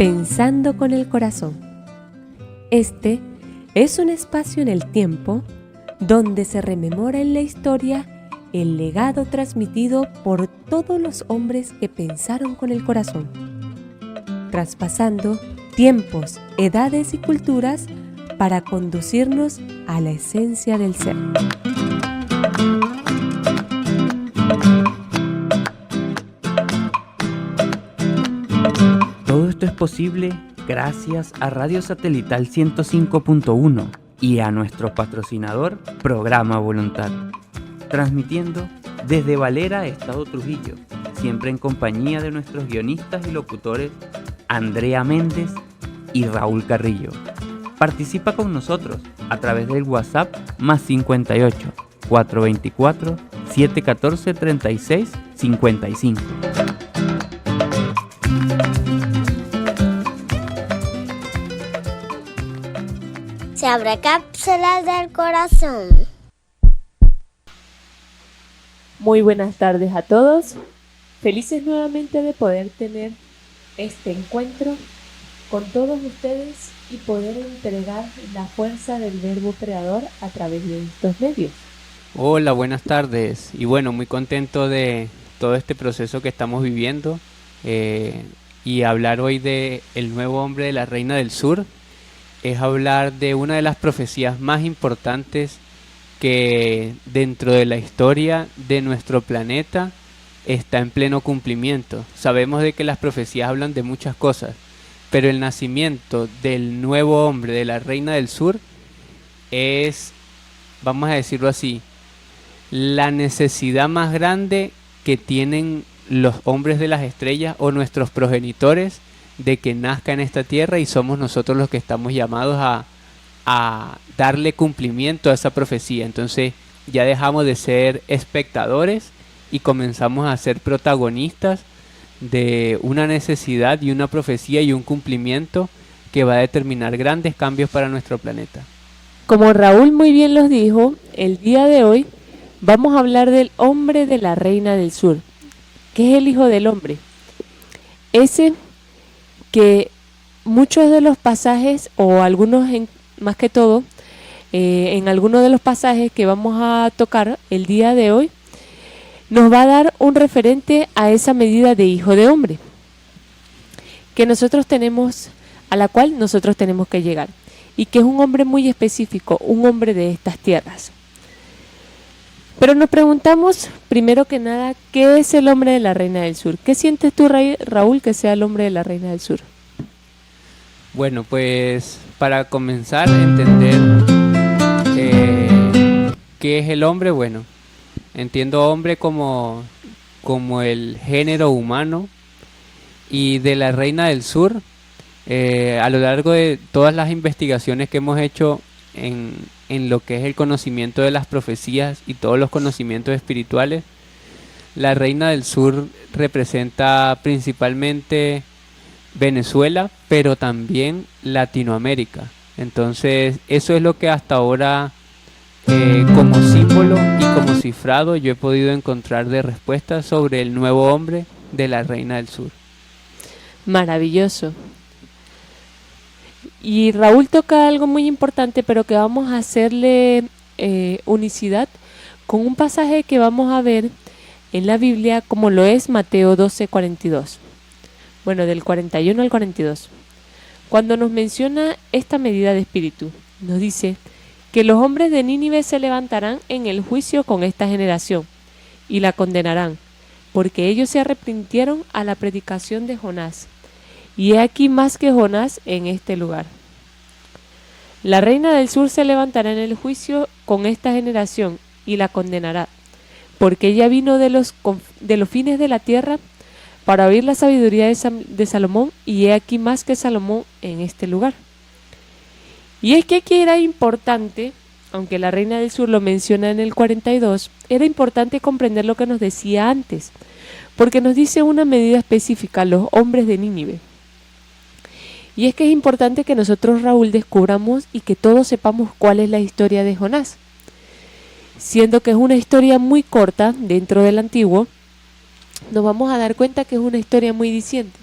Pensando con el corazón. Este es un espacio en el tiempo donde se rememora en la historia el legado transmitido por todos los hombres que pensaron con el corazón, traspasando tiempos, edades y culturas para conducirnos a la esencia del ser. Todo esto es posible gracias a Radio Satelital 105.1 y a nuestro patrocinador Programa Voluntad, transmitiendo desde Valera, Estado Trujillo, siempre en compañía de nuestros guionistas y locutores Andrea Méndez y Raúl Carrillo. Participa con nosotros a través del WhatsApp +58 424 714 36 55. Se abre cápsulas del corazón. Muy buenas tardes a todos. Felices nuevamente de poder tener este encuentro con todos ustedes y poder entregar la fuerza del verbo creador a través de estos medios. Hola, buenas tardes. Y bueno, muy contento de todo este proceso que estamos viviendo y hablar hoy de El nuevo hombre de la Reina del Sur. Es hablar de una de las profecías más importantes que dentro de la historia de nuestro planeta está en pleno cumplimiento. Sabemos de que las profecías hablan de muchas cosas, pero el nacimiento del nuevo hombre de la Reina del Sur es, vamos a decirlo así, la necesidad más grande que tienen los hombres de las estrellas o nuestros progenitores de que nazca en esta tierra, y somos nosotros los que estamos llamados a darle cumplimiento a esa profecía. Entonces ya dejamos de ser espectadores y comenzamos a ser protagonistas de una necesidad y una profecía y un cumplimiento que va a determinar grandes cambios para nuestro planeta. Como Raúl muy bien los dijo, el día de hoy vamos a hablar del hombre de la Reina del Sur, que es el hijo del hombre. Ese que muchos de los pasajes, o algunos más que todo, en algunos de los pasajes que vamos a tocar el día de hoy, nos va a dar un referente a esa medida de hijo de hombre que nosotros tenemos, a la cual nosotros tenemos que llegar, y que es un hombre muy específico, un hombre de estas tierras. Pero nos preguntamos, primero que nada, ¿qué es el hombre de la Reina del Sur? ¿Qué sientes tú, Raúl, que sea el hombre de la Reina del Sur? Bueno, pues para comenzar a entender qué es el hombre, bueno, entiendo hombre como el género humano, y de la Reina del Sur, a lo largo de todas las investigaciones que hemos hecho en lo que es el conocimiento de las profecías y todos los conocimientos espirituales, la Reina del Sur representa principalmente Venezuela, pero también Latinoamérica. Entonces eso es lo que hasta ahora como símbolo y como cifrado yo he podido encontrar de respuestas sobre el nuevo hombre de la Reina del Sur. Maravilloso. Y Raúl toca algo muy importante, pero que vamos a hacerle unicidad con un pasaje que vamos a ver en la Biblia, como lo es Mateo 12:42. Bueno, del 41 al 42. Cuando nos menciona esta medida de espíritu, nos dice que los hombres de Nínive se levantarán en el juicio con esta generación y la condenarán, porque ellos se arrepintieron a la predicación de Jonás. Y he aquí más que Jonás en este lugar. La Reina del Sur se levantará en el juicio con esta generación y la condenará, porque ella vino de los fines de la tierra para oír la sabiduría de Salomón, y he aquí más que Salomón en este lugar. Y es que aquí era importante, aunque la Reina del Sur lo menciona en el 42, era importante comprender lo que nos decía antes, porque nos dice una medida específica, los hombres de Nínive. Y es que es importante que nosotros, Raúl, descubramos y que todos sepamos cuál es la historia de Jonás. Siendo que es una historia muy corta dentro del Antiguo, nos vamos a dar cuenta que es una historia muy diciente.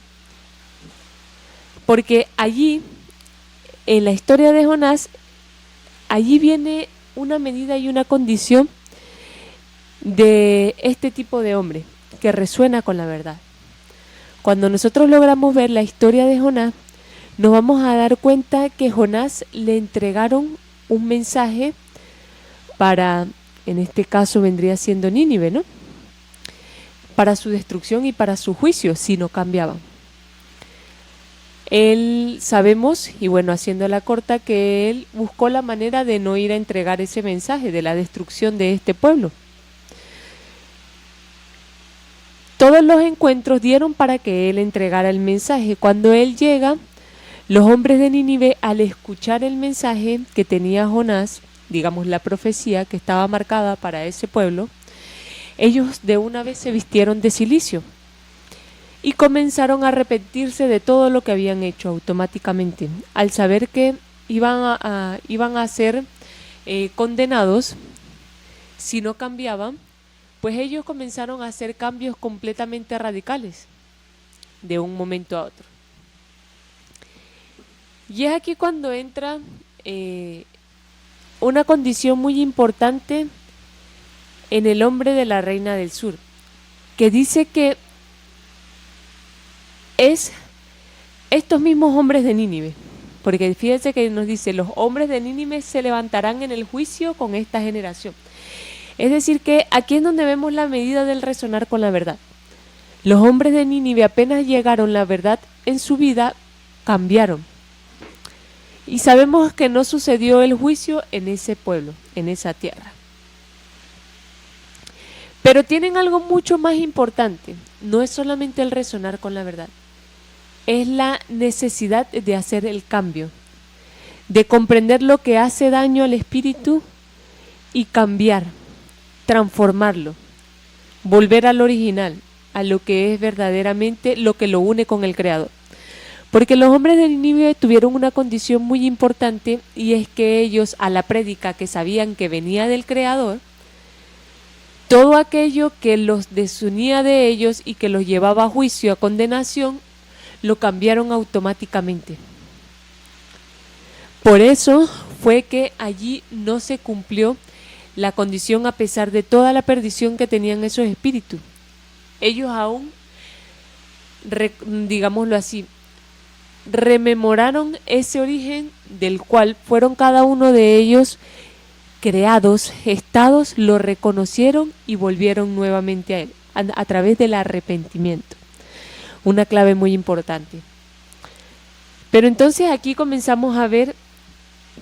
Porque allí, en la historia de Jonás, allí viene una medida y una condición de este tipo de hombre que resuena con la verdad. Cuando nosotros logramos ver la historia de Jonás, nos vamos a dar cuenta que Jonás le entregaron un mensaje para, en este caso vendría siendo Nínive, ¿no? Para su destrucción y para su juicio, si no cambiaban. Él sabemos, y bueno, haciéndola corta, que él buscó la manera de no ir a entregar ese mensaje de la destrucción de este pueblo. Todos los encuentros dieron para que él entregara el mensaje. Cuando él llega, los hombres de Nínive, al escuchar el mensaje que tenía Jonás, digamos la profecía que estaba marcada para ese pueblo, ellos de una vez se vistieron de cilicio y comenzaron a arrepentirse de todo lo que habían hecho automáticamente. Al saber que iban a ser condenados si no cambiaban, pues ellos comenzaron a hacer cambios completamente radicales de un momento a otro. Y es aquí cuando entra una condición muy importante en el hombre de la reina del sur, que dice que es estos mismos hombres de Nínive, porque fíjense que nos dice, los hombres de Nínive se levantarán en el juicio con esta generación. Es decir que aquí es donde vemos la medida del resonar con la verdad. Los hombres de Nínive apenas llegaron la verdad en su vida, cambiaron. Y sabemos que no sucedió el juicio en ese pueblo, en esa tierra. Pero tienen algo mucho más importante. No es solamente el resonar con la verdad. Es la necesidad de hacer el cambio, de comprender lo que hace daño al espíritu y cambiar, transformarlo, volver al original, a lo que es verdaderamente lo que lo une con el Creador. Porque los hombres de Nínive tuvieron una condición muy importante, y es que ellos, a la prédica que sabían que venía del Creador, todo aquello que los desunía de ellos y que los llevaba a juicio, a condenación, lo cambiaron automáticamente. Por eso fue que allí no se cumplió la condición a pesar de toda la perdición que tenían esos espíritus. Ellos aún, digámoslo así, rememoraron ese origen del cual fueron cada uno de ellos creados, gestados, lo reconocieron y volvieron nuevamente a él, a través del arrepentimiento. Una clave muy importante. Pero entonces aquí comenzamos a ver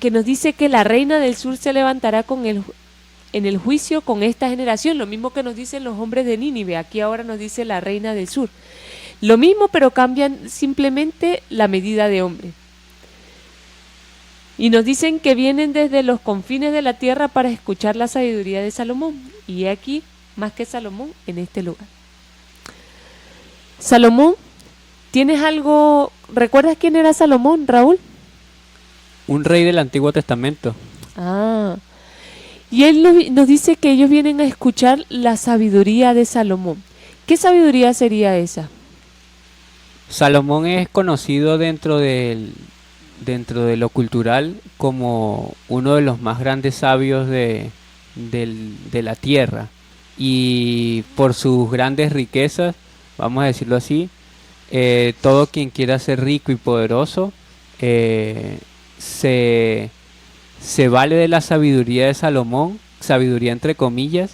que nos dice que la reina del sur se levantará en el juicio con esta generación, lo mismo que nos dicen los hombres de Nínive. Aquí ahora nos dice la reina del sur. Lo mismo, pero cambian simplemente la medida de hombre. Y nos dicen que vienen desde los confines de la tierra para escuchar la sabiduría de Salomón. Y aquí, más que Salomón, en este lugar. Salomón, ¿tienes algo? ¿Recuerdas quién era Salomón, Raúl? Un rey del Antiguo Testamento. Y él nos dice que ellos vienen a escuchar la sabiduría de Salomón. ¿Qué sabiduría sería esa? Salomón es conocido dentro de lo cultural como uno de los más grandes sabios de la tierra, y por sus grandes riquezas, vamos a decirlo así, todo quien quiera ser rico y poderoso se vale de la sabiduría de Salomón, sabiduría entre comillas,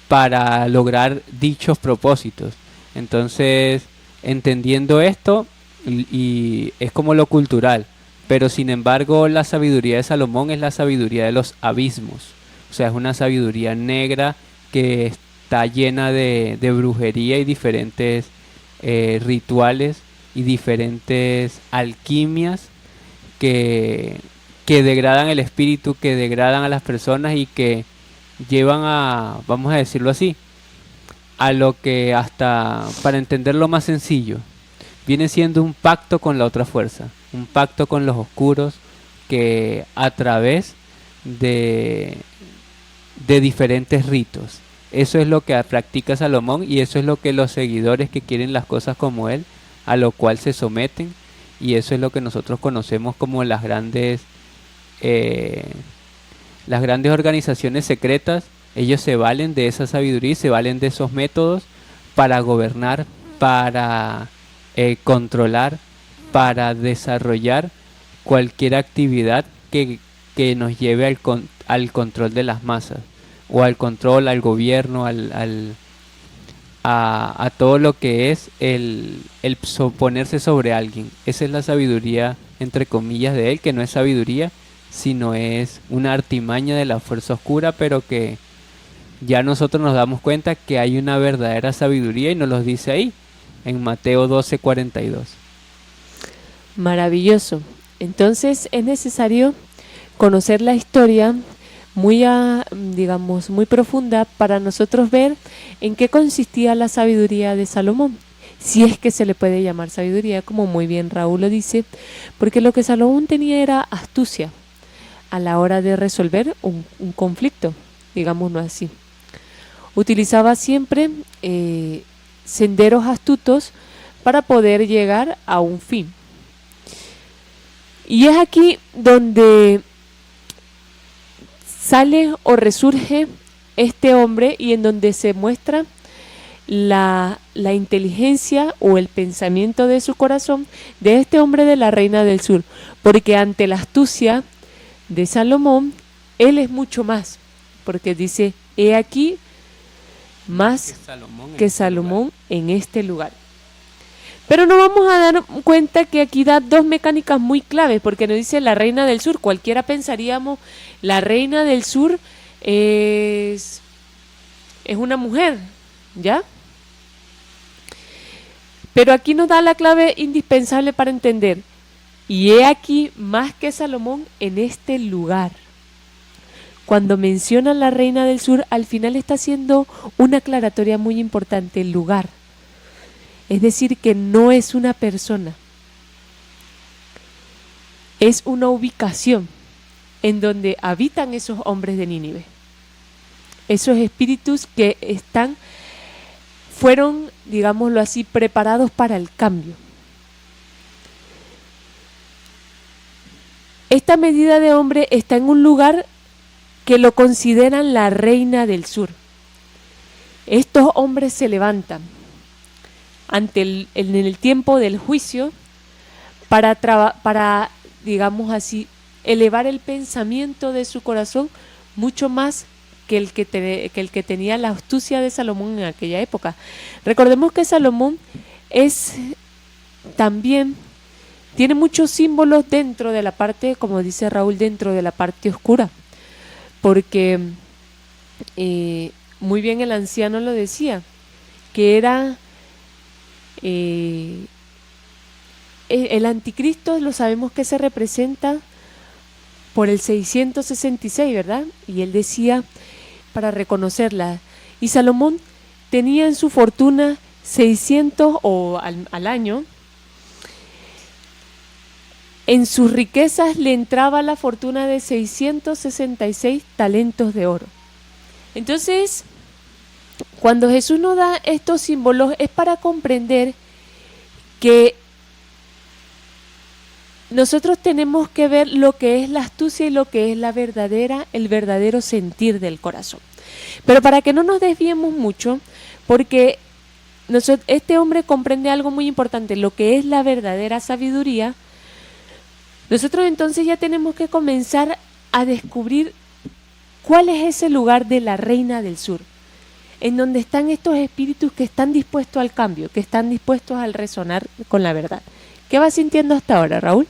para lograr dichos propósitos. Entonces, entendiendo esto, y es como lo cultural, pero sin embargo la sabiduría de Salomón es la sabiduría de los abismos. O sea, es una sabiduría negra que está llena de brujería y diferentes rituales y diferentes alquimias que degradan el espíritu, que degradan a las personas y que llevan a, vamos a decirlo así, a lo que, hasta para entenderlo más sencillo, viene siendo un pacto con la otra fuerza, un pacto con los oscuros, que a través de diferentes ritos. Eso es lo que practica Salomón, y eso es lo que los seguidores que quieren las cosas como él, a lo cual se someten, y eso es lo que nosotros conocemos como las grandes organizaciones secretas. Ellos se valen de esa sabiduría y se valen de esos métodos para gobernar, para controlar, para desarrollar cualquier actividad que nos lleve al control de las masas, o al control, al gobierno, a todo lo que es el ponerse sobre alguien. Esa es la sabiduría, entre comillas, de él, que no es sabiduría, sino es una artimaña de la fuerza oscura, pero que ya nosotros nos damos cuenta que hay una verdadera sabiduría, y nos lo dice ahí, en Mateo 12:42. Maravilloso. Entonces es necesario conocer la historia muy, digamos, muy profunda para nosotros ver en qué consistía la sabiduría de Salomón, si es que se le puede llamar sabiduría, como muy bien Raúl lo dice, porque lo que Salomón tenía era astucia a la hora de resolver un conflicto, digámoslo así. Utilizaba siempre senderos astutos para poder llegar a un fin. Y es aquí donde sale o resurge este hombre, y en donde se muestra la inteligencia o el pensamiento de su corazón de este hombre de la Reina del Sur, porque ante la astucia de Salomón, él es mucho más, porque dice, he aquí más que Salomón en este lugar. Pero nos vamos a dar cuenta que aquí da dos mecánicas muy claves, porque nos dice la Reina del Sur. Cualquiera pensaríamos, la Reina del Sur es una mujer, ¿ya? Pero aquí nos da la clave indispensable para entender. Y he aquí más que Salomón en este lugar. Cuando menciona la Reina del Sur, al final está haciendo una aclaratoria muy importante, el lugar. Es decir, que no es una persona, es una ubicación en donde habitan esos hombres de Nínive. Esos espíritus que fueron, digámoslo así, preparados para el cambio. Esta medida de hombre está en un lugar que lo consideran la Reina del Sur. Estos hombres se levantan en el tiempo del juicio para, digamos así, elevar el pensamiento de su corazón mucho más que el que tenía la astucia de Salomón en aquella época. Recordemos que Salomón también tiene muchos símbolos dentro de la parte, como dice Raúl, dentro de la parte oscura, porque muy bien el anciano lo decía, que era el anticristo. Lo sabemos que se representa por el 666, ¿verdad? Y él decía, para reconocerla, y Salomón tenía en su fortuna 600 al año. En sus riquezas le entraba la fortuna de 666 talentos de oro. Entonces, cuando Jesús nos da estos símbolos, es para comprender que nosotros tenemos que ver lo que es la astucia y lo que es el verdadero sentir del corazón. Pero para que no nos desviemos mucho, porque este hombre comprende algo muy importante, lo que es la verdadera sabiduría. Nosotros entonces ya tenemos que comenzar a descubrir cuál es ese lugar de la Reina del Sur, en donde están estos espíritus que están dispuestos al cambio, que están dispuestos al resonar con la verdad. ¿Qué vas sintiendo hasta ahora, Raúl?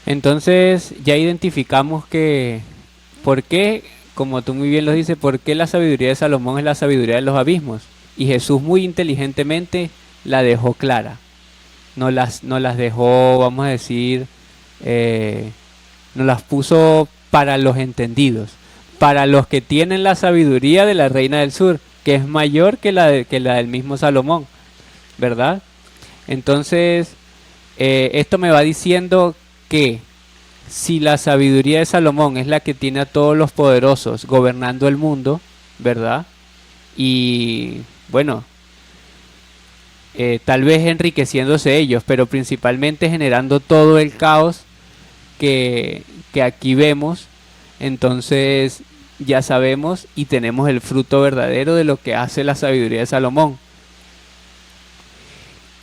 Entonces ya identificamos ¿por qué, como tú muy bien lo dices, por qué la sabiduría de Salomón es la sabiduría de los abismos? Y Jesús muy inteligentemente la dejó clara. No las dejó, vamos a decir, nos las puso para los entendidos, para los que tienen la sabiduría de la Reina del Sur, que es mayor que la del mismo Salomón, ¿verdad? Entonces, esto me va diciendo que si la sabiduría de Salomón es la que tiene a todos los poderosos gobernando el mundo, ¿verdad? Y bueno, tal vez enriqueciéndose ellos, pero principalmente generando todo el caos que aquí vemos. Entonces ya sabemos y tenemos el fruto verdadero de lo que hace la sabiduría de Salomón.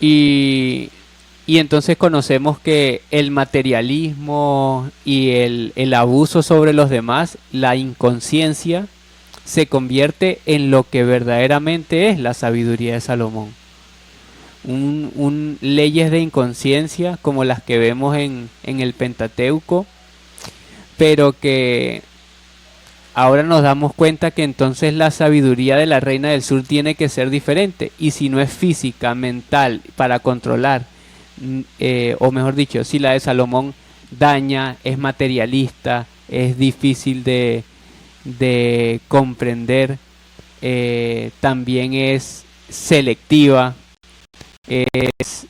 Y entonces conocemos que el materialismo y el abuso sobre los demás, la inconsciencia, se convierte en lo que verdaderamente es la sabiduría de Salomón. Leyes de inconsciencia como las que vemos en el Pentateuco, pero que ahora nos damos cuenta que entonces la sabiduría de la Reina del Sur tiene que ser diferente, y si no es física, mental, para controlar, o mejor dicho, si la de Salomón daña, es materialista, es difícil de comprender, también es selectiva, es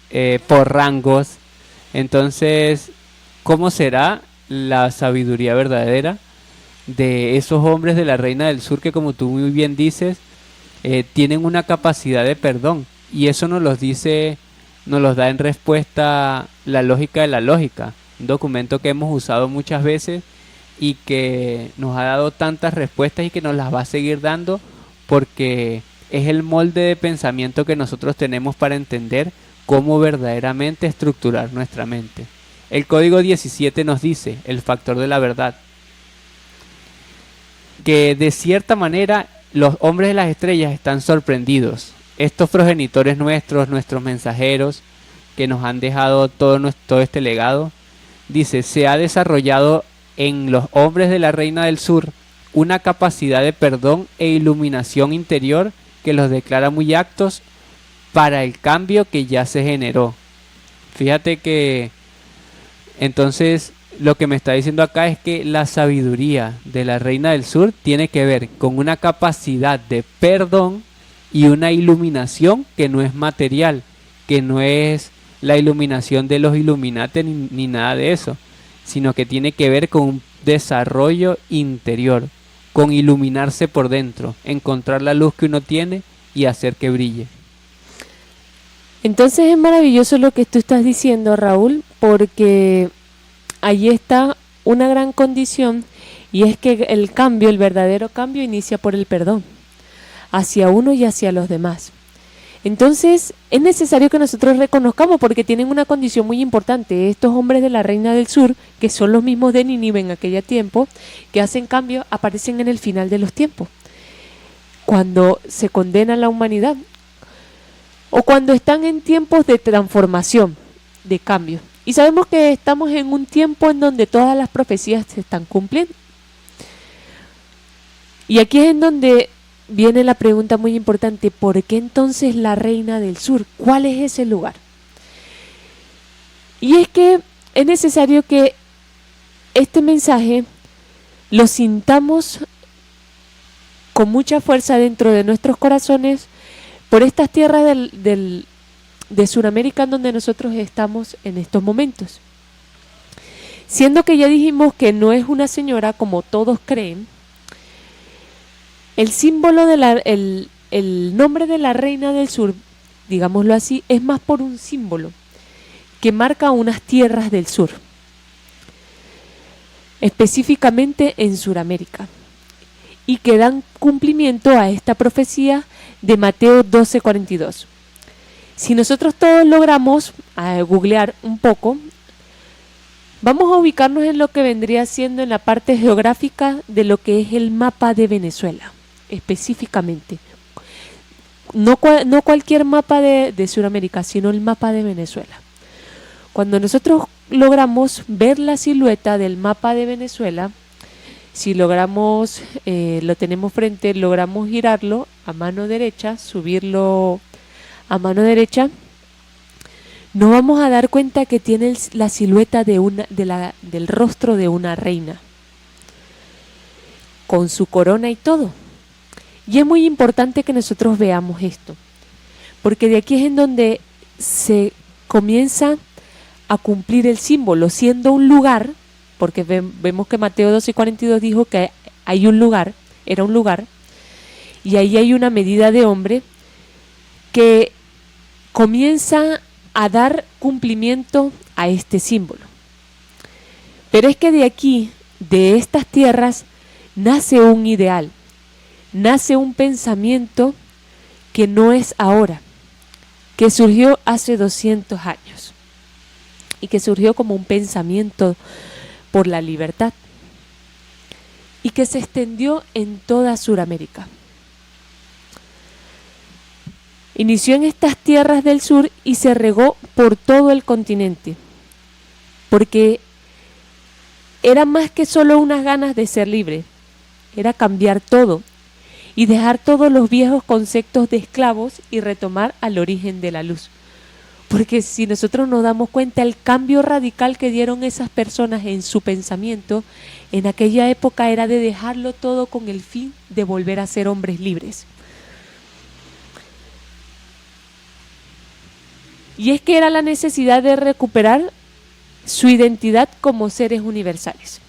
por rangos. Entonces, ¿cómo será la sabiduría verdadera de esos hombres de la Reina del Sur que, como tú muy bien dices, tienen una capacidad de perdón? Y eso nos los da en respuesta la lógica de la lógica, un documento que hemos usado muchas veces y que nos ha dado tantas respuestas y que nos las va a seguir dando, porque es el molde de pensamiento que nosotros tenemos para entender cómo verdaderamente estructurar nuestra mente. El código 17 nos dice, el factor de la verdad, que de cierta manera los hombres de las estrellas están sorprendidos. Estos progenitores nuestros mensajeros que nos han dejado todo este legado, dice, se ha desarrollado en los hombres de la Reina del Sur una capacidad de perdón e iluminación interior que los declara muy aptos para el cambio que ya se generó. Fíjate que entonces lo que me está diciendo acá es que la sabiduría de la Reina del Sur tiene que ver con una capacidad de perdón y una iluminación que no es material, que no es la iluminación de los Illuminati ni nada de eso, sino que tiene que ver con un desarrollo interior, con iluminarse por dentro, encontrar la luz que uno tiene y hacer que brille. Entonces es maravilloso lo que tú estás diciendo, Raúl, porque ahí está una gran condición, y es que el cambio, el verdadero cambio, inicia por el perdón hacia uno y hacia los demás. Entonces es necesario que nosotros reconozcamos, porque tienen una condición muy importante, estos hombres de la Reina del Sur, que son los mismos de Nínive en aquel tiempo, que hacen cambio, aparecen en el final de los tiempos, cuando se condena a la humanidad, o cuando están en tiempos de transformación, de cambio. Y sabemos que estamos en un tiempo en donde todas las profecías se están cumpliendo. Y aquí es en donde viene la pregunta muy importante, ¿por qué entonces la Reina del Sur? ¿Cuál es ese lugar? Y es que es necesario que este mensaje lo sintamos con mucha fuerza dentro de nuestros corazones por estas tierras de Sudamérica en donde nosotros estamos en estos momentos. Siendo que ya dijimos que no es una señora como todos creen, el símbolo el nombre de la Reina del Sur, digámoslo así, es más por un símbolo que marca unas tierras del sur, específicamente en Sudamérica, y que dan cumplimiento a esta profecía de Mateo 12:42. Si nosotros todos logramos googlear un poco, vamos a ubicarnos en lo que vendría siendo en la parte geográfica de lo que es el mapa de Venezuela, específicamente. No cualquier mapa de Sudamérica, sino el mapa de Venezuela. Cuando nosotros logramos ver la silueta del mapa de Venezuela, si logramos, lo tenemos frente, logramos girarlo a mano derecha, subirlo a mano derecha, nos vamos a dar cuenta que tiene la silueta del rostro de una reina, con su corona y todo. Y es muy importante que nosotros veamos esto, porque de aquí es en donde se comienza a cumplir el símbolo, siendo un lugar, porque vemos que Mateo 12:42 dijo que hay un lugar, era un lugar, y ahí hay una medida de hombre que comienza a dar cumplimiento a este símbolo. Pero es que de aquí, de estas tierras, nace un ideal, nace un pensamiento que no es ahora, que surgió hace 200 años y que surgió como un pensamiento por la libertad y que se extendió en toda Sudamérica. Inició en estas tierras del sur y se regó por todo el continente, porque era más que solo unas ganas de ser libre, era cambiar todo y dejar todos los viejos conceptos de esclavos y retomar al origen de la luz. Porque si nosotros nos damos cuenta, el cambio radical que dieron esas personas en su pensamiento en aquella época era de dejarlo todo con el fin de volver a ser hombres libres. Y es que era la necesidad de recuperar su identidad como seres universales.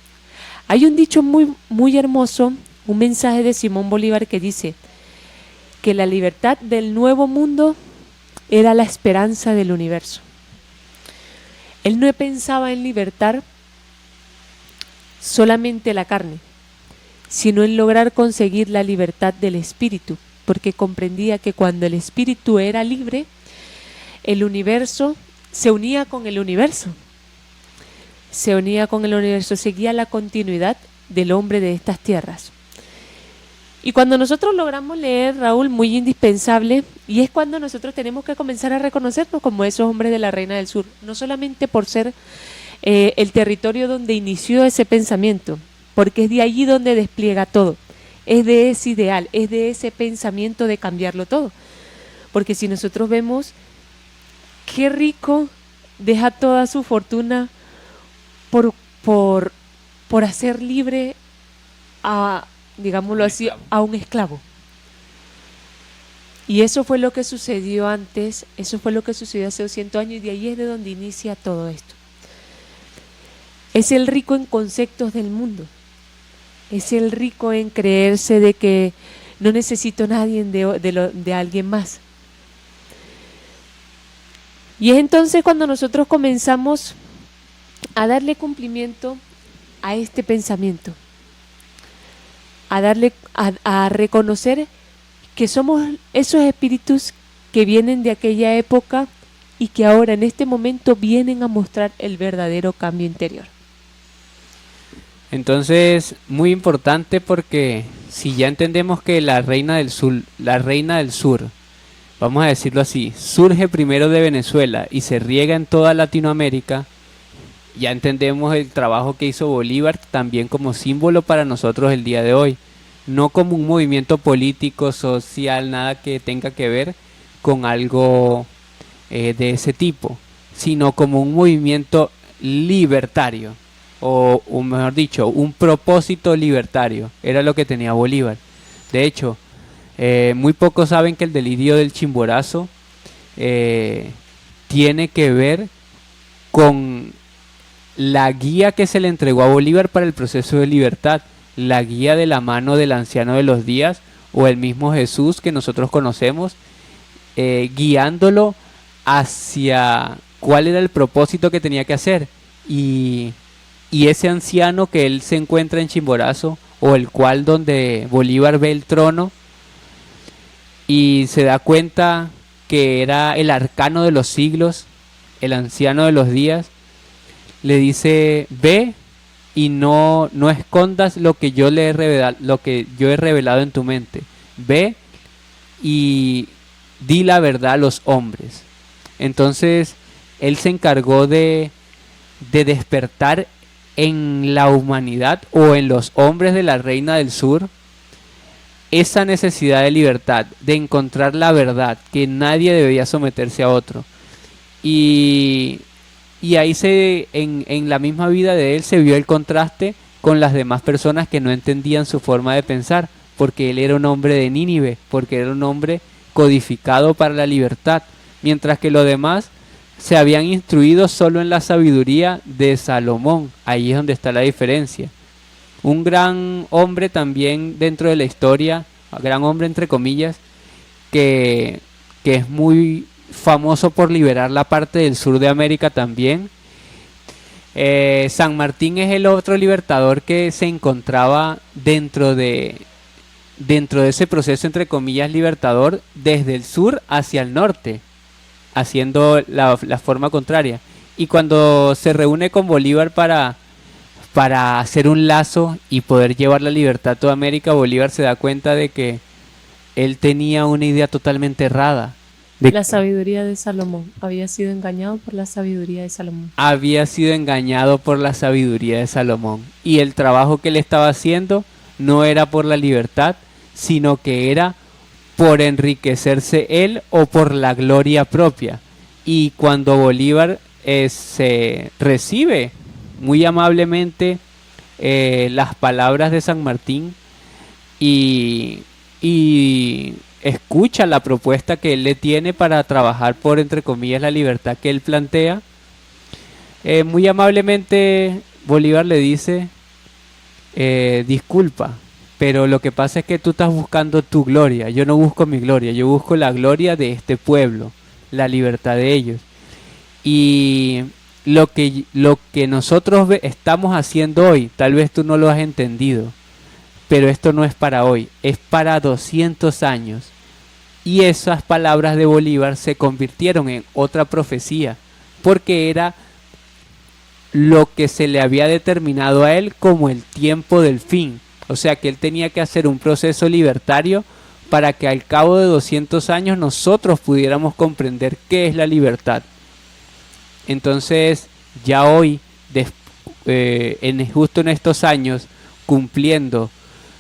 Hay un dicho muy hermoso, un mensaje de Simón Bolívar que dice que la libertad del nuevo mundo era la esperanza del universo. Él no pensaba en libertar solamente la carne, sino en lograr conseguir la libertad del espíritu, porque comprendía que cuando el espíritu era libre, el universo se unía con el universo. Se unía con el universo, seguía la continuidad del hombre de estas tierras. Y cuando nosotros logramos leer, Raúl, muy indispensable, y es cuando nosotros tenemos que comenzar a reconocernos como esos hombres de la Reina del Sur, no solamente por ser el territorio donde inició ese pensamiento, porque es de allí donde despliega todo, es de ese ideal, es de ese pensamiento de cambiarlo todo. Porque si nosotros vemos qué rico deja toda su fortuna por hacer libre a, digámoslo así, a un esclavo. Y eso fue lo que sucedió antes, eso fue lo que sucedió hace 200 años y de ahí es de donde inicia todo esto. Es el rico en conceptos del mundo, es el rico en creerse de que no necesito a nadie de alguien más. Y es entonces cuando nosotros comenzamos a darle cumplimiento a este pensamiento, a reconocer que somos esos espíritus que vienen de aquella época y que ahora en este momento vienen a mostrar el verdadero cambio interior. Entonces, muy importante porque si ya entendemos que la Reina del Sur, vamos a decirlo así, surge primero de Venezuela y se riega en toda Latinoamérica, ya entendemos el trabajo que hizo Bolívar también como símbolo para nosotros el día de hoy, no como un movimiento político, social, nada que tenga que ver con algo de ese tipo, sino como un movimiento libertario, o mejor dicho, un propósito libertario, era lo que tenía Bolívar. De hecho, muy pocos saben que el delirio del Chimborazo tiene que ver con la guía que se le entregó a Bolívar para el proceso de libertad, la guía de la mano del anciano de los días o el mismo Jesús que nosotros conocemos, guiándolo hacia cuál era el propósito que tenía que hacer. Y ese anciano que él se encuentra en Chimborazo, o el cual donde Bolívar ve el trono y se da cuenta que era el arcano de los siglos, el anciano de los días, le dice: ve y no escondas lo que yo he revelado en tu mente. Ve y di la verdad a los hombres. Entonces él se encargó de despertar en la humanidad o en los hombres de la Reina del Sur esa necesidad de libertad, de encontrar la verdad, que nadie debía someterse a otro. Y ahí en la misma vida de él se vio el contraste con las demás personas que no entendían su forma de pensar, porque él era un hombre de Nínive, porque era un hombre codificado para la libertad, mientras que los demás se habían instruido solo en la sabiduría de Salomón. Ahí es donde está la diferencia. Un gran hombre también dentro de la historia, gran hombre entre comillas, que es muy famoso por liberar la parte del sur de América también. San Martín es el otro libertador que se encontraba dentro de ese proceso, entre comillas, libertador, desde el sur hacia el norte, haciendo la forma contraria. Y cuando se reúne con Bolívar para hacer un lazo y poder llevar la libertad a toda América, Bolívar se da cuenta de que él tenía una idea totalmente errada. La sabiduría de Salomón. Había sido engañado por la sabiduría de Salomón. Había sido engañado por la sabiduría de Salomón. Y el trabajo que él estaba haciendo no era por la libertad, sino que era por enriquecerse él o por la gloria propia. Y cuando Bolívar se recibe muy amablemente las palabras de San Martín y escucha la propuesta que él le tiene para trabajar por, entre comillas, la libertad que él plantea, muy amablemente Bolívar le dice, disculpa, pero lo que pasa es que tú estás buscando tu gloria, yo no busco mi gloria, yo busco la gloria de este pueblo, la libertad de ellos. Y lo que nosotros estamos haciendo hoy, tal vez tú no lo has entendido, pero esto no es para hoy, es para 200 años. Y esas palabras de Bolívar se convirtieron en otra profecía, porque era lo que se le había determinado a él como el tiempo del fin. O sea que él tenía que hacer un proceso libertario para que al cabo de 200 años nosotros pudiéramos comprender qué es la libertad. Entonces, ya hoy, justo en estos años, cumpliendo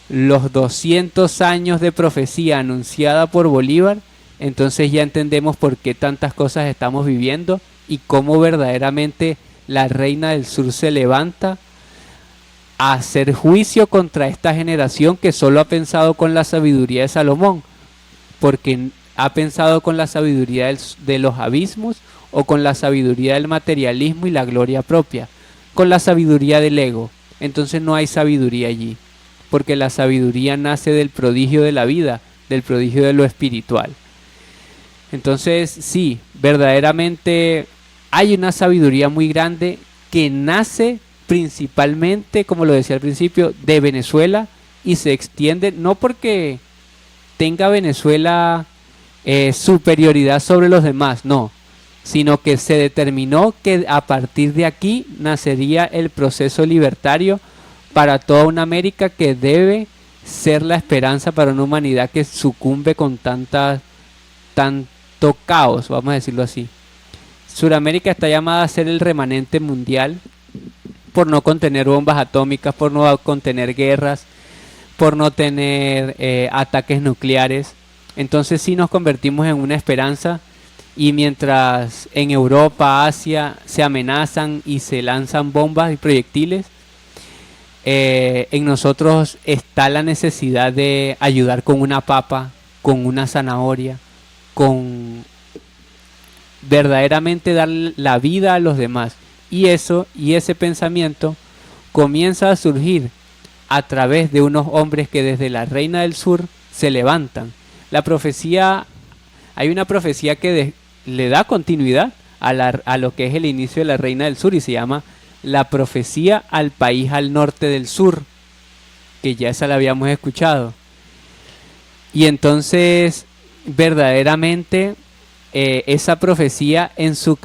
los 200 años de profecía anunciada por Bolívar, entonces ya entendemos por qué tantas cosas estamos viviendo y cómo verdaderamente la reina del sur se levanta a hacer juicio contra esta generación que solo ha pensado con la sabiduría de Salomón, porque ha pensado con la sabiduría de los abismos o con la sabiduría del materialismo y la gloria propia, con la sabiduría del ego. Entonces no hay sabiduría allí, porque la sabiduría nace del prodigio de la vida, del prodigio de lo espiritual. Entonces sí, verdaderamente hay una sabiduría muy grande que nace principalmente, como lo decía al principio, de Venezuela y se extiende no porque tenga Venezuela superioridad sobre los demás, no, sino que se determinó que a partir de aquí nacería el proceso libertario para toda una América que debe ser la esperanza para una humanidad que sucumbe con tanto caos, vamos a decirlo así. Suramérica está llamada a ser el remanente mundial por no contener bombas atómicas, por no contener guerras, por no tener ataques nucleares. Entonces sí nos convertimos en una esperanza, y mientras en Europa, Asia se amenazan y se lanzan bombas y proyectiles, en nosotros está la necesidad de ayudar con una papa, con una zanahoria, con verdaderamente dar la vida a los demás. Y ese pensamiento comienza a surgir a través de unos hombres que desde la Reina del Sur se levantan. La profecía, hay una profecía que le da continuidad a lo que es el inicio de la Reina del Sur y se llama la profecía al país al norte del sur, que ya esa la habíamos escuchado. Y entonces verdaderamente esa profecía en su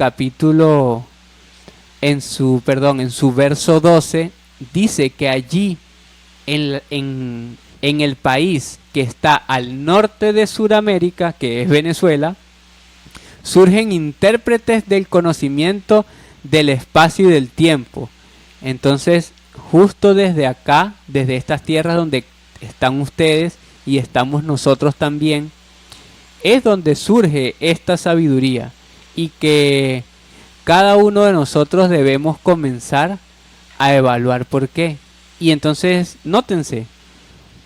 verso 12 dice que allí en el país que está al norte de Sudamérica, que es Venezuela, surgen intérpretes del conocimiento del espacio y del tiempo. Entonces, justo desde acá, desde estas tierras donde están ustedes y estamos nosotros también, es donde surge esta sabiduría, y que cada uno de nosotros debemos comenzar a evaluar por qué. Y entonces, nótense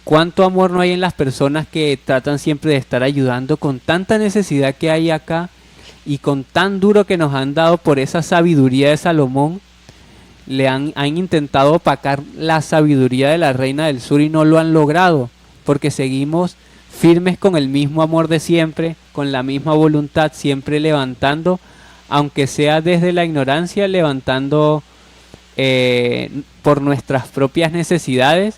cuánto amor no hay en las personas que tratan siempre de estar ayudando, con tanta necesidad que hay acá y con tan duro que nos han dado por esa sabiduría de Salomón. Han intentado opacar la sabiduría de la Reina del Sur y no lo han logrado, porque seguimos firmes con el mismo amor de siempre, con la misma voluntad, siempre levantando, aunque sea desde la ignorancia, levantando por nuestras propias necesidades,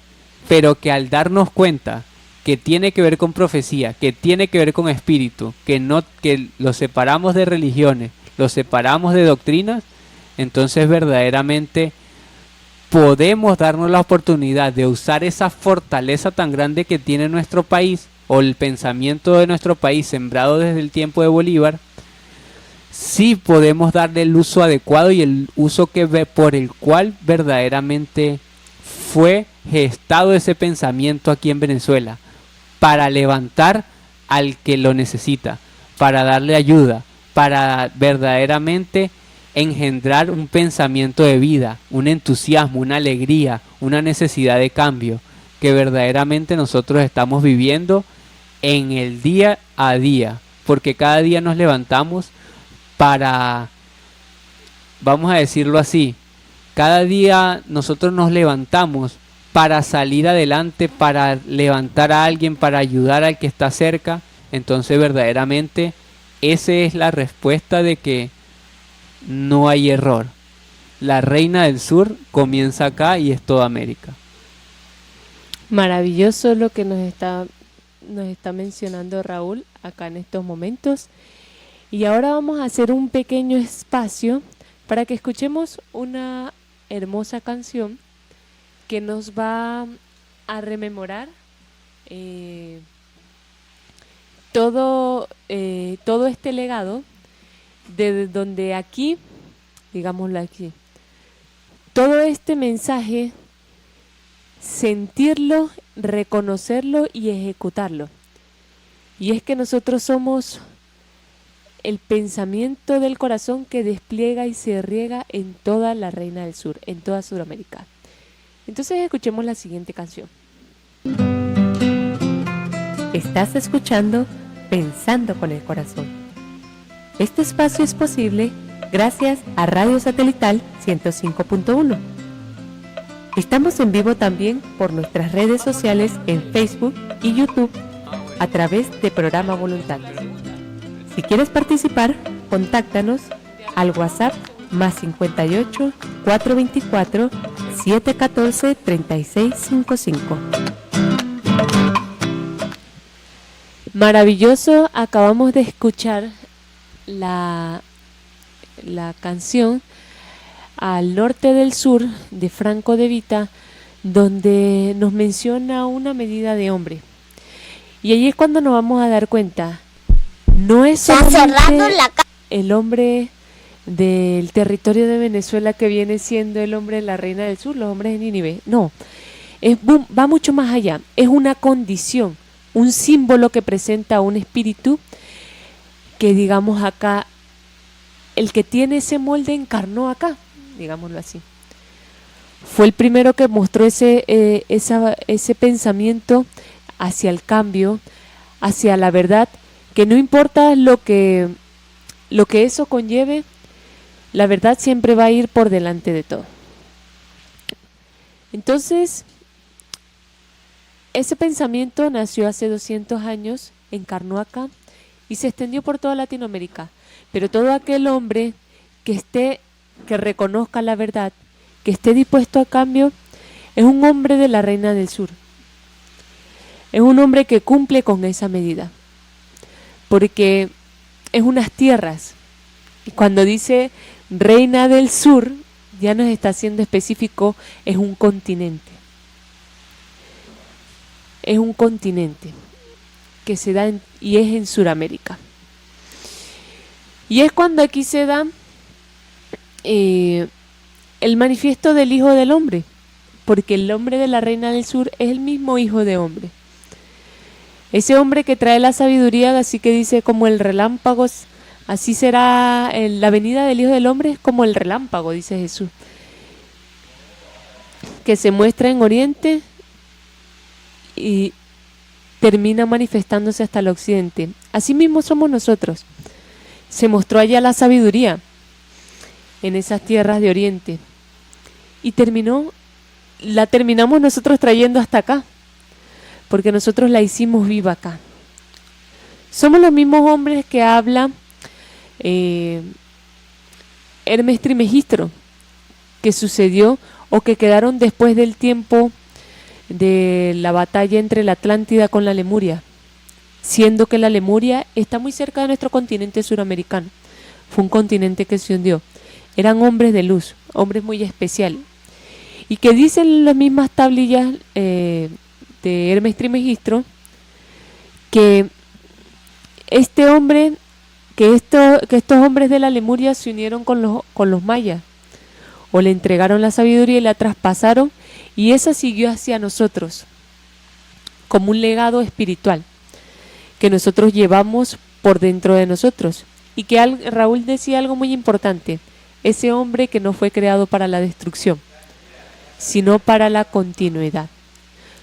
pero que al darnos cuenta que tiene que ver con profecía, que tiene que ver con espíritu, que lo separamos de religiones, lo separamos de doctrinas, entonces verdaderamente podemos darnos la oportunidad de usar esa fortaleza tan grande que tiene nuestro país, o el pensamiento de nuestro país sembrado desde el tiempo de Bolívar. Sí podemos darle el uso adecuado y el uso por el cual verdaderamente fue gestado ese pensamiento aquí en Venezuela, para levantar al que lo necesita, para darle ayuda, para verdaderamente engendrar un pensamiento de vida, un entusiasmo, una alegría, una necesidad de cambio que verdaderamente nosotros estamos viviendo en el día a día, porque cada día nos levantamos para, vamos a decirlo así, cada día nosotros nos levantamos para salir adelante, para levantar a alguien, para ayudar al que está cerca. Entonces verdaderamente esa es la respuesta de que no hay error. La Reina del Sur comienza acá y es toda América. Maravilloso lo que nos está mencionando Raúl acá en estos momentos. Y ahora vamos a hacer un pequeño espacio para que escuchemos una hermosa canción que nos va a rememorar todo este legado, de donde aquí, digámoslo aquí, todo este mensaje, sentirlo, reconocerlo y ejecutarlo. Y es que nosotros somos el pensamiento del corazón que despliega y se riega en toda la Reina del Sur, en toda Sudamérica. Entonces escuchemos la siguiente canción. Estás escuchando Pensando con el Corazón. Este espacio es posible gracias a Radio Satelital 105.1. Estamos en vivo también por nuestras redes sociales en Facebook y YouTube a través de Programa Voluntad. Si quieres participar, contáctanos al WhatsApp +58 424 714 3655. Maravilloso, acabamos de escuchar la canción Al Norte del Sur de Franco De Vita, donde nos menciona una medida de hombre. Y ahí es cuando nos vamos a dar cuenta, no es solamente el hombre del territorio de Venezuela que viene siendo el hombre de la Reina del Sur, los hombres de Nínive, no, va mucho más allá, es una condición, un símbolo que presenta un espíritu que, digamos, acá, el que tiene ese molde encarnó acá, digámoslo así. Fue el primero que mostró ese pensamiento hacia el cambio, hacia la verdad, que no importa lo que eso conlleve, la verdad siempre va a ir por delante de todo. Entonces, ese pensamiento nació hace 200 años, encarnó acá y se extendió por toda Latinoamérica. Pero todo aquel hombre que reconozca la verdad, que esté dispuesto a cambio, es un hombre de la Reina del Sur. Es un hombre que cumple con esa medida. Porque es unas tierras. Y cuando dice Reina del Sur, ya nos está haciendo específico, es un continente. Es un continente que se da y es en Sudamérica. Y es cuando aquí se da el manifiesto del Hijo del Hombre, porque el hombre de la Reina del Sur es el mismo Hijo de Hombre. Ese hombre que trae la sabiduría, así que dice como el relámpago, así será la venida del Hijo del Hombre, es como el relámpago, dice Jesús, que se muestra en Oriente y termina manifestándose hasta el occidente. Así mismo somos nosotros. Se mostró allá la sabiduría en esas tierras de Oriente y la terminamos nosotros trayendo hasta acá, porque nosotros la hicimos viva acá. Somos los mismos hombres que habla Hermes Trismegisto, que sucedió o que quedaron después del tiempo de la batalla entre la Atlántida con la Lemuria, siendo que la Lemuria está muy cerca de nuestro continente suramericano. Fue un continente que se hundió. Eran hombres de luz, hombres muy especiales. Y que dicen las mismas tablillas de Hermes Trismegisto que este hombre, que estos hombres de la Lemuria se unieron con los mayas, o le entregaron la sabiduría y la traspasaron, y esa siguió hacia nosotros como un legado espiritual que nosotros llevamos por dentro de nosotros. Y que Raúl decía algo muy importante: ese hombre que no fue creado para la destrucción, sino para la continuidad.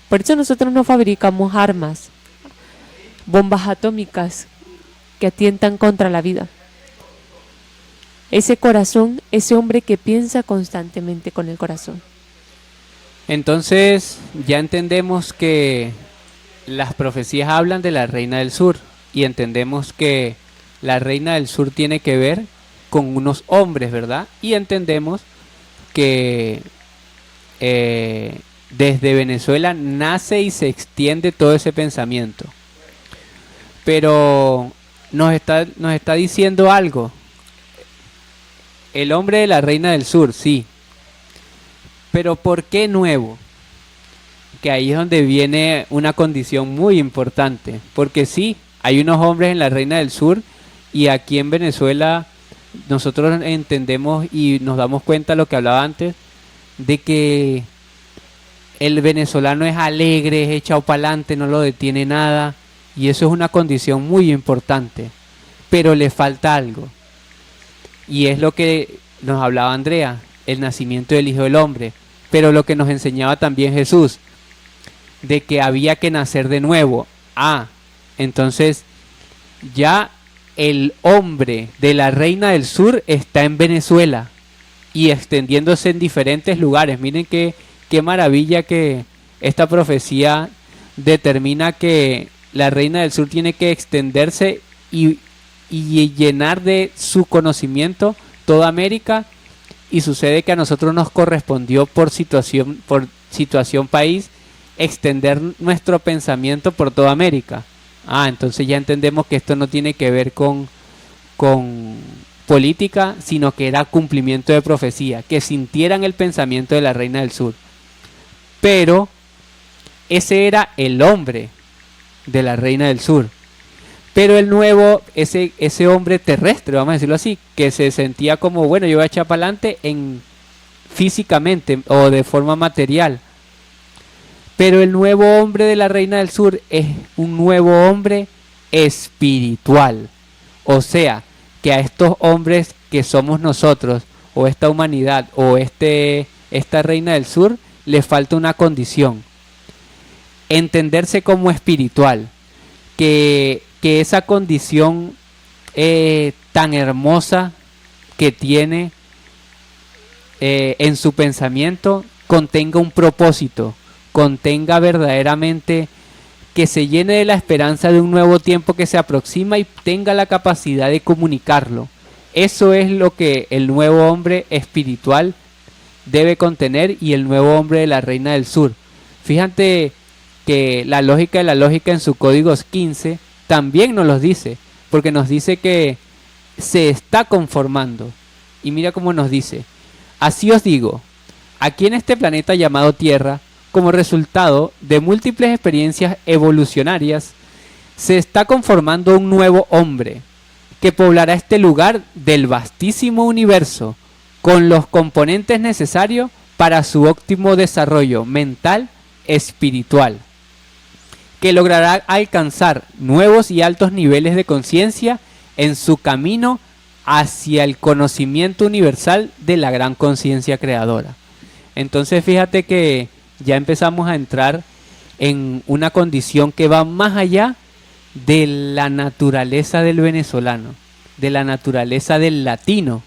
Por eso nosotros no fabricamos armas, bombas atómicas que atientan contra la vida. Ese corazón, ese hombre que piensa constantemente con el corazón. Entonces ya entendemos que las profecías hablan de la reina del sur, y entendemos que la reina del sur tiene que ver con unos hombres, ¿verdad? Y entendemos que desde Venezuela nace y se extiende todo ese pensamiento. Pero nos está diciendo algo. El hombre de la reina del sur, sí. Pero ¿por qué nuevo? Que ahí es donde viene una condición muy importante. Porque sí, hay unos hombres en la reina del sur, y aquí en Venezuela nosotros entendemos y nos damos cuenta, lo que hablaba antes, de que el venezolano es alegre, es echado para adelante, no lo detiene nada, y eso es una condición muy importante. Pero le falta algo, y es lo que nos hablaba Andrea, el nacimiento del Hijo del Hombre, pero lo que nos enseñaba también Jesús, de que había que nacer de nuevo. Entonces ya el hombre de la reina del sur está en Venezuela y extendiéndose en diferentes lugares. Miren qué maravilla que esta profecía determina que la reina del sur tiene que extenderse y llenar de su conocimiento toda América, y sucede que a nosotros nos correspondió por situación país extender nuestro pensamiento por toda América. Entonces ya entendemos que esto no tiene que ver con política, sino que era cumplimiento de profecía, que sintieran el pensamiento de la reina del sur. Pero ese era el hombre de la reina del sur. Pero el nuevo, ese hombre terrestre, vamos a decirlo así, que se sentía como, bueno, yo voy a echar para adelante físicamente o de forma material. Pero el nuevo hombre de la reina del sur es un nuevo hombre espiritual. O sea, que a estos hombres que somos nosotros, o esta humanidad, o esta reina del sur, le falta una condición: entenderse como espiritual. Que esa condición tan hermosa que tiene en su pensamiento contenga un propósito, contenga verdaderamente, que se llene de la esperanza de un nuevo tiempo que se aproxima y tenga la capacidad de comunicarlo. Eso es lo que el nuevo hombre espiritual debe contener, y el nuevo hombre de la reina del sur. Fíjate que la lógica de la lógica en su Códigos 15 también nos los dice, porque nos dice que se está conformando. Y mira cómo nos dice: así os digo, aquí en este planeta llamado Tierra, como resultado de múltiples experiencias evolucionarias, se está conformando un nuevo hombre que poblará este lugar del vastísimo universo con los componentes necesarios para su óptimo desarrollo mental, espiritual, que logrará alcanzar nuevos y altos niveles de conciencia en su camino hacia el conocimiento universal de la gran conciencia creadora. Entonces fíjate que ya empezamos a entrar en una condición que va más allá de la naturaleza del venezolano, de la naturaleza del latino,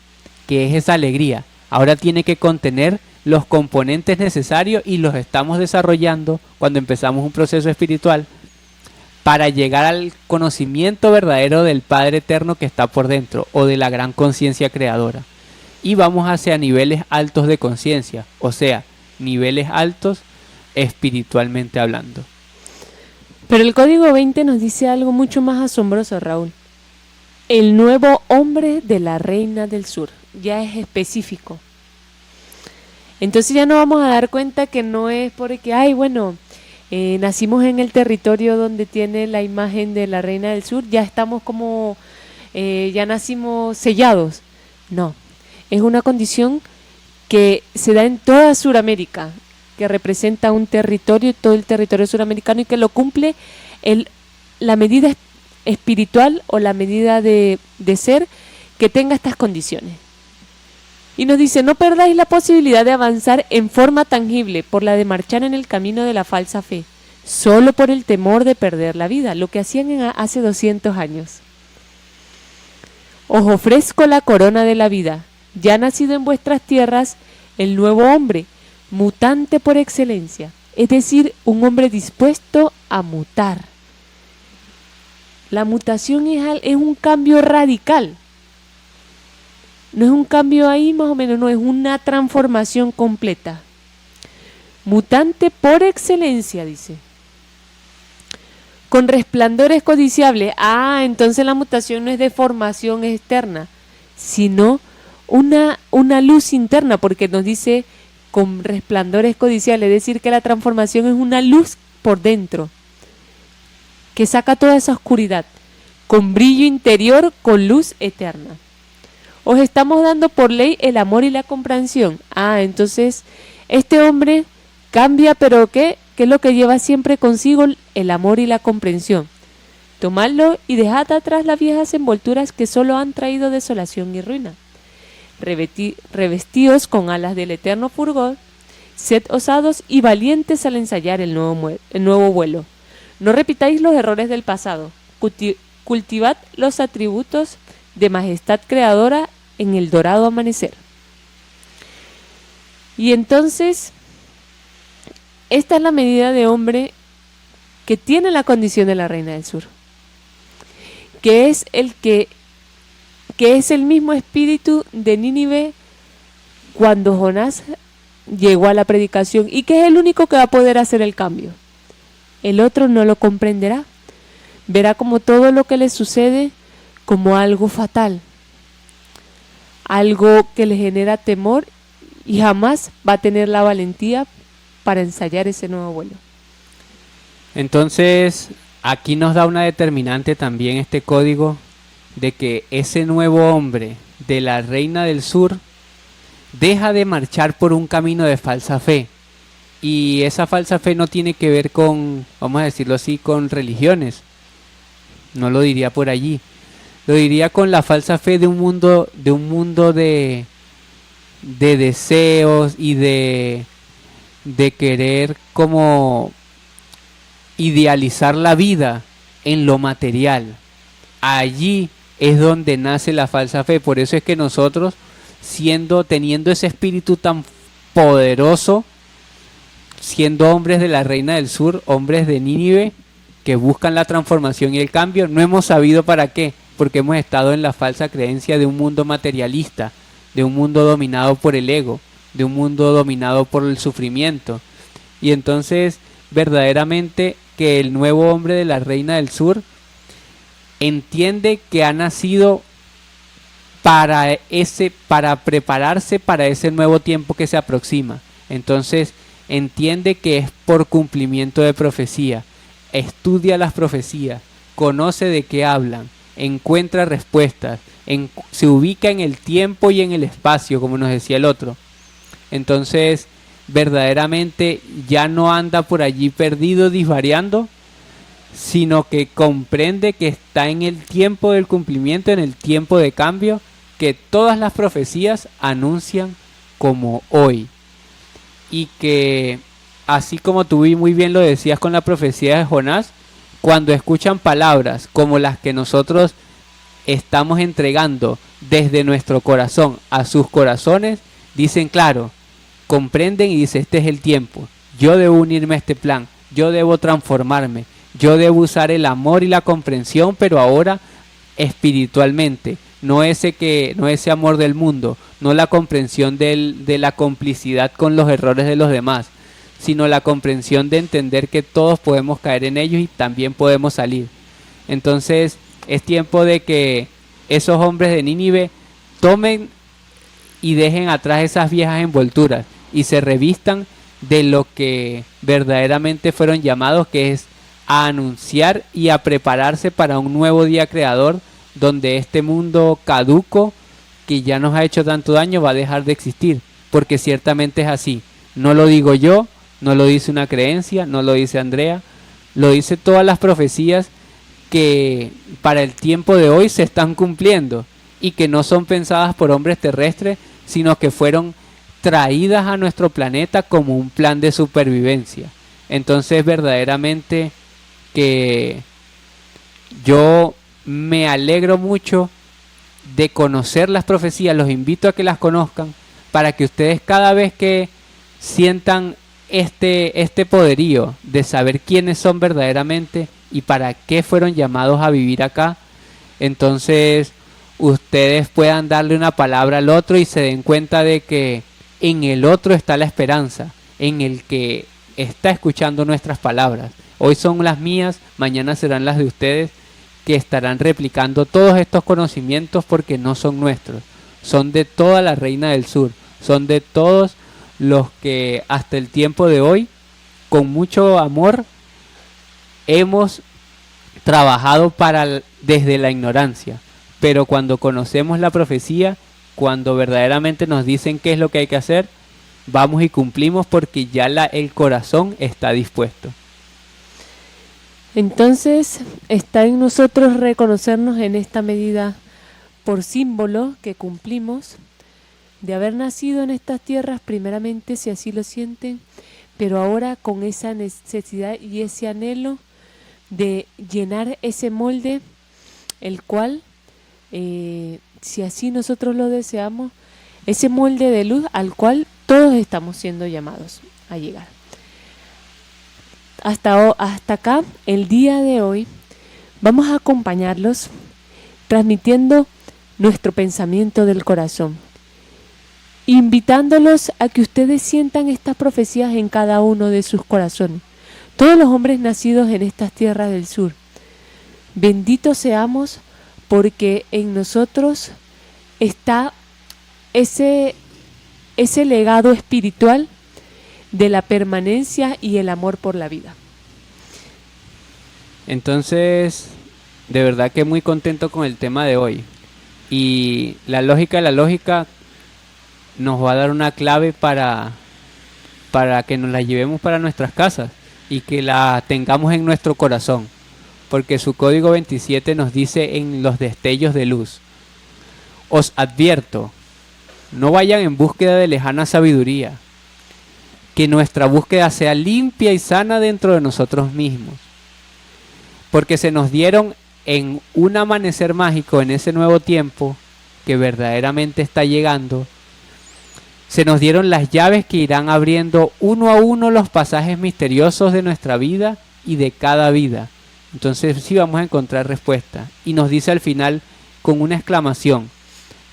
que es esa alegría. Ahora tiene que contener los componentes necesarios, y los estamos desarrollando cuando empezamos un proceso espiritual para llegar al conocimiento verdadero del Padre Eterno que está por dentro, o de la gran conciencia creadora. Y vamos hacia niveles altos de conciencia, o sea, niveles altos espiritualmente hablando. Pero el Código 20 nos dice algo mucho más asombroso, Raúl. El nuevo hombre de la Reina del Sur. Ya es específico. Entonces ya nos vamos a dar cuenta que no es porque, nacimos en el territorio donde tiene la imagen de la Reina del Sur, ya estamos como, ya nacimos sellados. No, es una condición que se da en toda Sudamérica, que representa un territorio, todo el territorio suramericano, y que lo cumple la medida espiritual o la medida de ser que tenga estas condiciones. Y nos dice, no perdáis la posibilidad de avanzar en forma tangible por la de marchar en el camino de la falsa fe, solo por el temor de perder la vida, lo que hacían hace 200 años. Os ofrezco la corona de la vida, ya nacido en vuestras tierras, el nuevo hombre, mutante por excelencia, es decir, un hombre dispuesto a mutar. La mutación es un cambio radical. No es un cambio ahí más o menos, no, es una transformación completa. Mutante por excelencia, dice. Con resplandores codiciables. Entonces la mutación no es de formación externa, sino una luz interna, porque nos dice con resplandores codiciables, es decir, que la transformación es una luz por dentro, que saca toda esa oscuridad, con brillo interior, con luz eterna. Os estamos dando por ley el amor y la comprensión. Entonces, este hombre cambia, pero ¿qué? ¿Qué es lo que lleva siempre consigo? El amor y la comprensión. Tomadlo y dejad atrás las viejas envolturas que solo han traído desolación y ruina. Revestíos con alas del eterno fulgor, sed osados y valientes al ensayar el nuevo vuelo. No repitáis los errores del pasado. Cultivad los atributos de majestad creadora en el dorado amanecer. Y entonces, esta es la medida de hombre que tiene la condición de la Reina del Sur, que es el mismo espíritu de Nínive cuando Jonás llegó a la predicación, y que es el único que va a poder hacer el cambio. El otro no lo comprenderá, verá como todo lo que le sucede como algo fatal, algo que le genera temor, y jamás va a tener la valentía para ensayar ese nuevo vuelo. Entonces, aquí nos da una determinante también este código de que ese nuevo hombre de la Reina del Sur deja de marchar por un camino de falsa fe. Y esa falsa fe no tiene que ver con, vamos a decirlo así, con religiones. No lo diría por allí. Lo diría con la falsa fe de un mundo de deseos y de querer como idealizar la vida en lo material. Allí es donde nace la falsa fe. Por eso es que nosotros, teniendo ese espíritu tan poderoso, siendo hombres de la Reina del Sur, hombres de Nínive, que buscan la transformación y el cambio, no hemos sabido para qué, porque hemos estado en la falsa creencia de un mundo materialista, de un mundo dominado por el ego, de un mundo dominado por el sufrimiento. Y entonces, verdaderamente, que el nuevo hombre de la Reina del Sur entiende que ha nacido para prepararse para ese nuevo tiempo que se aproxima. Entonces, entiende que es por cumplimiento de profecía. Estudia las profecías, conoce de qué hablan, encuentra respuestas, se ubica en el tiempo y en el espacio, como nos decía el otro. Entonces, verdaderamente ya no anda por allí perdido, disvariando, sino que comprende que está en el tiempo del cumplimiento, en el tiempo de cambio, que todas las profecías anuncian como hoy. Y que, así como tú muy bien lo decías con la profecía de Jonás, cuando escuchan palabras como las que nosotros estamos entregando desde nuestro corazón a sus corazones, dicen claro, comprenden y dicen, este es el tiempo, yo debo unirme a este plan, yo debo transformarme, yo debo usar el amor y la comprensión, pero ahora espiritualmente, no ese amor del mundo, no la comprensión de la complicidad con los errores de los demás, sino la comprensión de entender que todos podemos caer en ellos y también podemos salir. Entonces es tiempo de que esos hombres de Nínive tomen y dejen atrás esas viejas envolturas y se revistan de lo que verdaderamente fueron llamados, que es a anunciar y a prepararse para un nuevo día creador, donde este mundo caduco que ya nos ha hecho tanto daño va a dejar de existir, porque ciertamente es así. No lo digo yo, no lo dice una creencia, no lo dice Andrea, lo dice todas las profecías que para el tiempo de hoy se están cumpliendo y que no son pensadas por hombres terrestres, sino que fueron traídas a nuestro planeta como un plan de supervivencia. Entonces verdaderamente que yo me alegro mucho de conocer las profecías, los invito a que las conozcan para que ustedes cada vez que sientan este poderío de saber quiénes son verdaderamente y para qué fueron llamados a vivir acá, entonces ustedes puedan darle una palabra al otro y se den cuenta de que en el otro está la esperanza, en el que está escuchando nuestras palabras. Hoy son las mías, mañana serán las de ustedes, que estarán replicando todos estos conocimientos porque no son nuestros, son de toda la Reina del Sur, son de todos los que hasta el tiempo de hoy, con mucho amor, hemos trabajado desde la ignorancia. Pero cuando conocemos la profecía, cuando verdaderamente nos dicen qué es lo que hay que hacer, vamos y cumplimos porque ya el corazón está dispuesto. Entonces está en nosotros reconocernos en esta medida por símbolo que cumplimos de haber nacido en estas tierras primeramente, si así lo sienten, pero ahora con esa necesidad y ese anhelo de llenar ese molde, el cual, si así nosotros lo deseamos, ese molde de luz al cual todos estamos siendo llamados a llegar. Hasta acá, el día de hoy, vamos a acompañarlos transmitiendo nuestro pensamiento del corazón, invitándolos a que ustedes sientan estas profecías en cada uno de sus corazones. Todos los hombres nacidos en estas tierras del sur, benditos seamos porque en nosotros está ese legado espiritual de la permanencia y el amor por la vida. Entonces, de verdad que muy contento con el tema de hoy. Y la lógica nos va a dar una clave para que nos la llevemos para nuestras casas y que la tengamos en nuestro corazón. Porque su código 27 nos dice en los destellos de luz: os advierto, no vayan en búsqueda de lejana sabiduría, que nuestra búsqueda sea limpia y sana dentro de nosotros mismos. Porque se nos dieron en un amanecer mágico en ese nuevo tiempo que verdaderamente está llegando, se nos dieron las llaves que irán abriendo uno a uno los pasajes misteriosos de nuestra vida y de cada vida. Entonces sí vamos a encontrar respuesta. Y nos dice al final con una exclamación: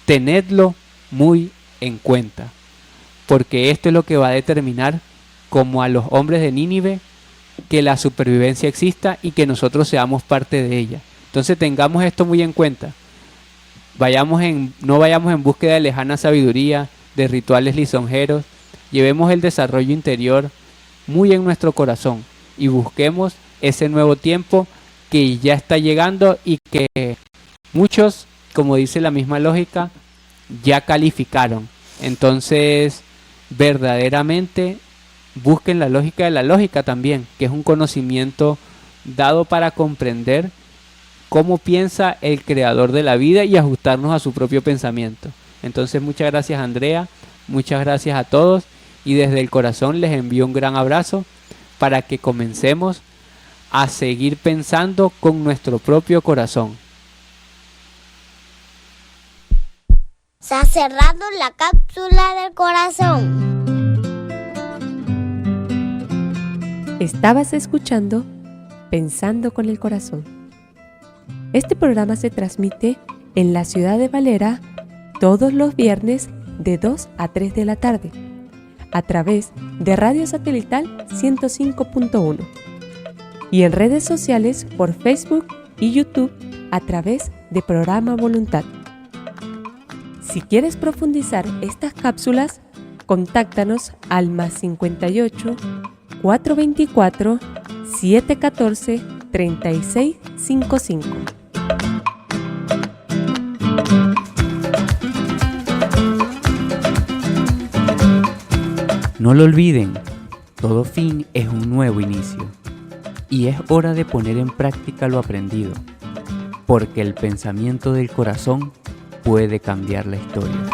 tenedlo muy en cuenta, porque esto es lo que va a determinar, como a los hombres de Nínive, que la supervivencia exista y que nosotros seamos parte de ella. Entonces tengamos esto muy en cuenta. No vayamos en búsqueda de lejana sabiduría, de rituales lisonjeros. Llevemos el desarrollo interior muy en nuestro corazón y busquemos ese nuevo tiempo que ya está llegando y que muchos, como dice la misma lógica, ya calificaron. Entonces, verdaderamente busquen la lógica de la lógica también, que es un conocimiento dado para comprender cómo piensa el creador de la vida y ajustarnos a su propio pensamiento. Entonces, muchas gracias, Andrea, muchas gracias a todos, y desde el corazón les envío un gran abrazo para que comencemos a seguir pensando con nuestro propio corazón. Se ha cerrado la cápsula del corazón. Estabas escuchando Pensando con el Corazón. Este programa se transmite en la ciudad de Valera todos los viernes de 2 a 3 de la tarde a través de Radio Satelital 105.1 y en redes sociales por Facebook y YouTube a través de Programa Voluntad. Si quieres profundizar estas cápsulas, contáctanos al +58 424 714 3655. No lo olviden, todo fin es un nuevo inicio y es hora de poner en práctica lo aprendido, porque el pensamiento del corazón puede cambiar la historia.